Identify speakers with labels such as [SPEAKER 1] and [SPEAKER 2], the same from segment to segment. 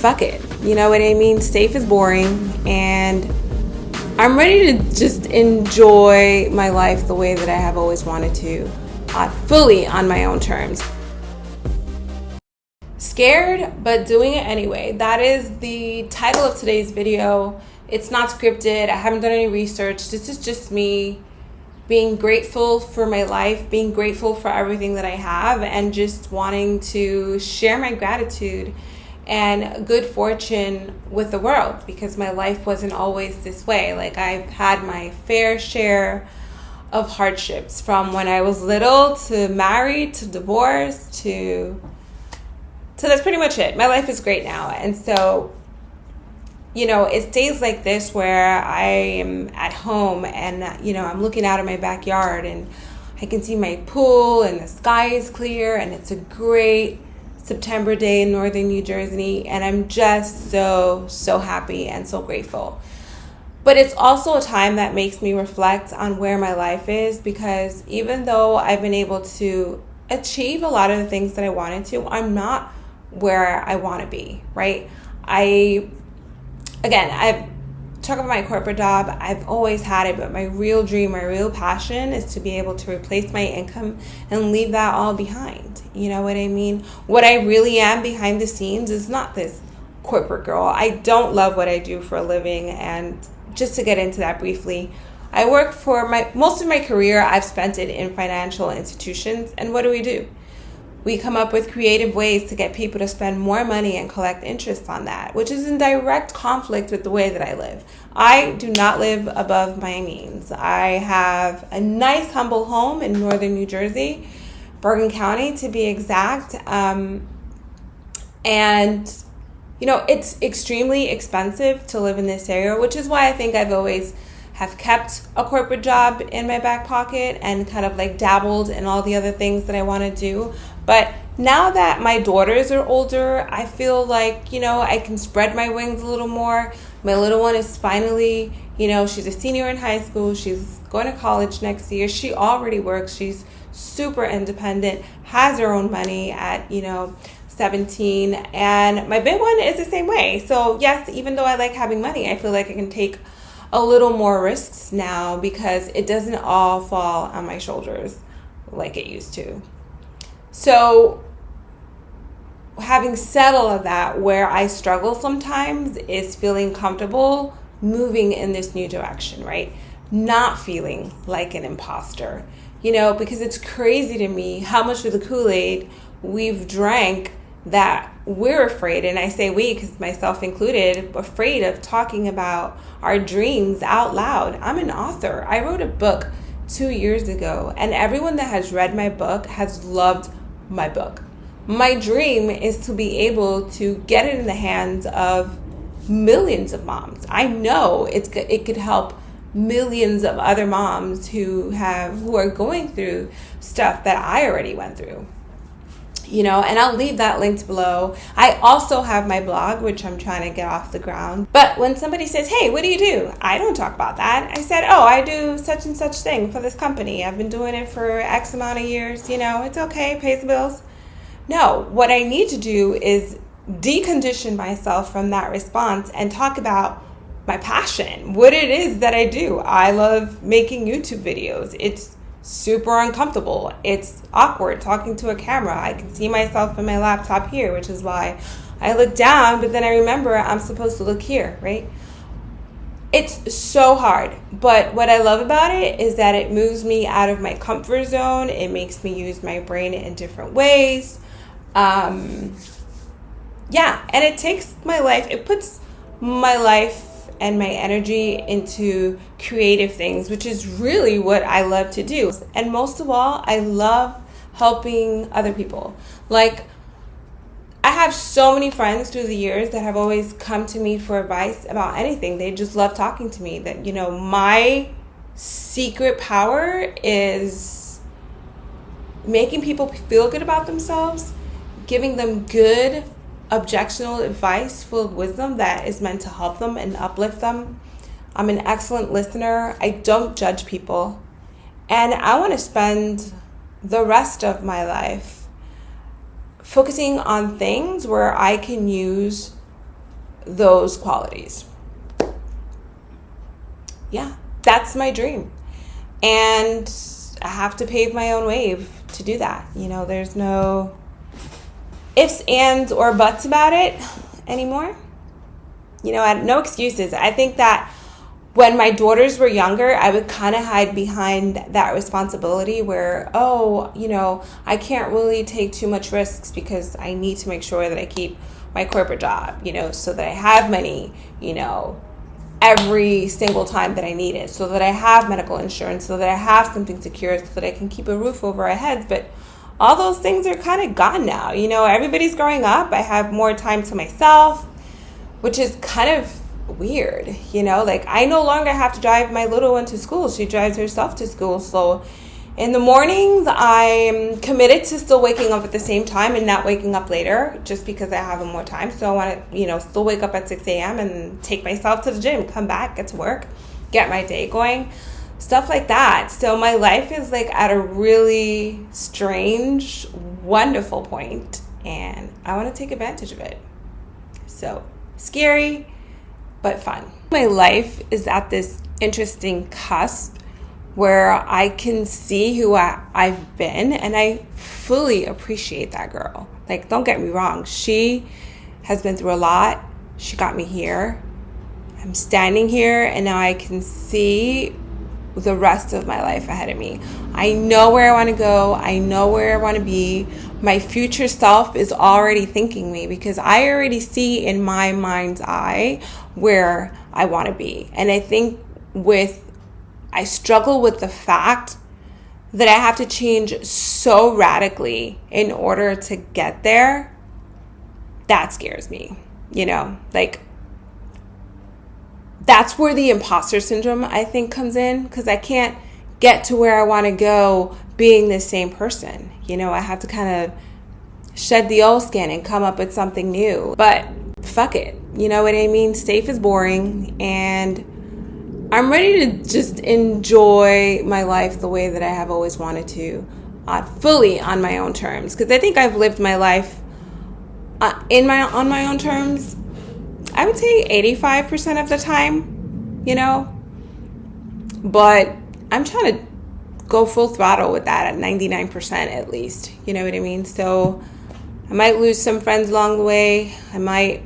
[SPEAKER 1] fuck it. You know what I mean? Safe is boring, and I'm ready to just enjoy my life the way that I have always wanted to, fully on my own terms. Scared, but doing it anyway. That is the title of today's video. It's not scripted. I haven't done any research. This is just me being grateful for my life, being grateful for everything that I have, and just wanting to share my gratitude and good fortune with the world, because my life wasn't always this way. Like, I've had my fair share of hardships, from when I was little to married to divorced to that's pretty much it. My life is great now. And so, you know, it's days like this where I am at home and, you know, I'm looking out of my backyard and I can see my pool and the sky is clear and it's a great September day in northern New Jersey. And I'm just so happy and so grateful. But it's also a time that makes me reflect on where my life is, because even though I've been able to achieve a lot of the things that I wanted to, I'm not where I want to be, right? I've talked about my corporate job. I've always had it, but my real dream, my real passion is to be able to replace my income and leave that all behind. You know what I mean? What I really am behind the scenes is not this corporate girl. I don't love what I do for a living. And just to get into that briefly, I work for most of my career, I've spent it in financial institutions. And what do? We come up with creative ways to get people to spend more money and collect interest on that, which is in direct conflict with the way that I live. I do not live above my means. I have a nice, humble home in northern New Jersey, Bergen County to be exact. And, you know, it's extremely expensive to live in this area, which is why I think I've always have kept a corporate job in my back pocket and kind of like dabbled in all the other things that I want to do. But now that my daughters are older, I feel like, you know, I can spread my wings a little more. My little one is finally, you know, she's a senior in high school. She's going to college next year. She already works. She's super independent, has her own money at, you know, 17. And my big one is the same way. So yes, even though I like having money, I feel like I can take a little more risks now because it doesn't all fall on my shoulders like it used to. So having said all of that, where I struggle sometimes is feeling comfortable moving in this new direction, right? Not feeling like an imposter, you know, because it's crazy to me how much of the Kool-Aid we've drank that we're afraid, and I say we because myself included, afraid of talking about our dreams out loud. I'm an author. I wrote a book 2 years ago, and everyone that has read my book has loved my book. My dream is to be able to get it in the hands of millions of moms. I know it could help millions of other moms who are going through stuff that I already went through. You know, and I'll leave that linked below. I also have my blog, which I'm trying to get off the ground. But when somebody says, hey, what do? I don't talk about that. I said, oh, I do such and such thing for this company. I've been doing it for X amount of years. You know, it's okay, pays the bills. No, what I need to do is decondition myself from that response and talk about my passion, what it is that I do. I love making YouTube videos. It's super uncomfortable. It's awkward talking to a camera. I can see myself in my laptop here, which is why I look down, but then I remember I'm supposed to look here, right? It's so hard, but what I love about it is that it moves me out of my comfort zone. It makes me use my brain in different ways. And it takes my life, it puts my life and my energy into creative things, which is really what I love to do. And most of all, I love helping other people. Like, I have so many friends through the years that have always come to me for advice about anything. They just love talking to me. That, you know, my secret power is making people feel good about themselves, giving them good objectionable advice full of wisdom that is meant to help them and uplift them. I'm an excellent listener. I don't judge people. And I want to spend the rest of my life focusing on things where I can use those qualities. Yeah, that's my dream. And I have to pave my own wave to do that. You know, there's no ifs, ands, or buts about it anymore. You know, no excuses. I think that when my daughters were younger, I would kind of hide behind that responsibility where, oh, you know, I can't really take too much risks because I need to make sure that I keep my corporate job, you know, so that I have money, you know, every single time that I need it, so that I have medical insurance, so that I have something secure, so that I can keep a roof over our heads. But all those things are kind of gone now. You know, everybody's growing up. I have more time to myself, which is kind of weird, you know, like I no longer have to drive my little one to school. She drives herself to school. So in the mornings, I'm committed to still waking up at the same time and not waking up later just because I have more time. So I want to, you know, still wake up at 6 a.m. and take myself to the gym, come back, get to work, get my day going, stuff like that. So my life is like at a really strange, wonderful point, and I want to take advantage of it. So scary, but fun. My life is at this interesting cusp where I can see who I've been, and I fully appreciate that girl. Like, don't get me wrong. She has been through a lot. She got me here. I'm standing here, and now I can see the rest of my life ahead of me. I know where I want to go. I know where I want to be. My future self is already thanking me because I already see in my mind's eye where I want to be. And I think I struggle with the fact that I have to change so radically in order to get there. That scares me, you know, like that's where the imposter syndrome, I think, comes in, because I can't get to where I want to go being the same person. You know, I have to kind of shed the old skin and come up with something new. But fuck it. You know what I mean? Safe is boring, and I'm ready to just enjoy my life the way that I have always wanted to, fully on my own terms. Because I think I've lived my life on my own terms, I would say 85% of the time, you know, but I'm trying to go full throttle with that at 99% at least, you know what I mean? So I might lose some friends along the way. I might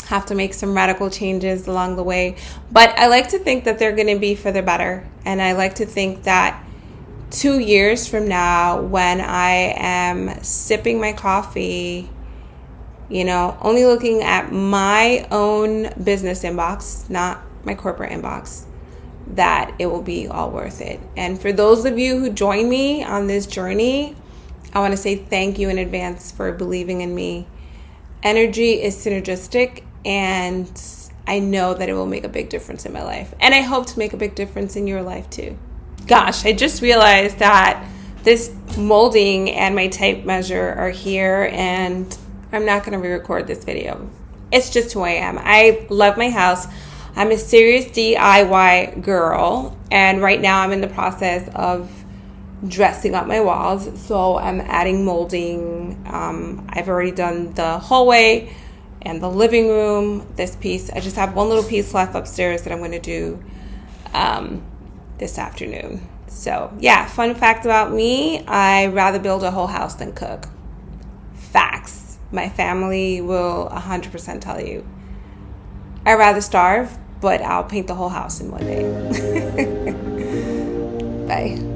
[SPEAKER 1] have to make some radical changes along the way, but I like to think that they're going to be for the better. And I like to think that 2 years from now, when I am sipping my coffee, you know, only looking at my own business inbox, not my corporate inbox, that it will be all worth it. And for those of you who join me on this journey, I want to say thank you in advance for believing in me. Energy is synergistic, and I know that it will make a big difference in my life. And I hope to make a big difference in your life too. Gosh, I just realized that this molding and my tape measure are here, and I'm not going to re-record this video. It's just who I am. I love my house. I'm a serious DIY girl, and right now I'm in the process of dressing up my walls. So I'm adding molding. I've already done the hallway and the living room. This piece, I just have one little piece left upstairs that I'm going to do this afternoon. So yeah, fun fact about me, I rather build a whole house than cook. Facts. My family will 100% tell you. I'd rather starve, but I'll paint the whole house in one day. Bye.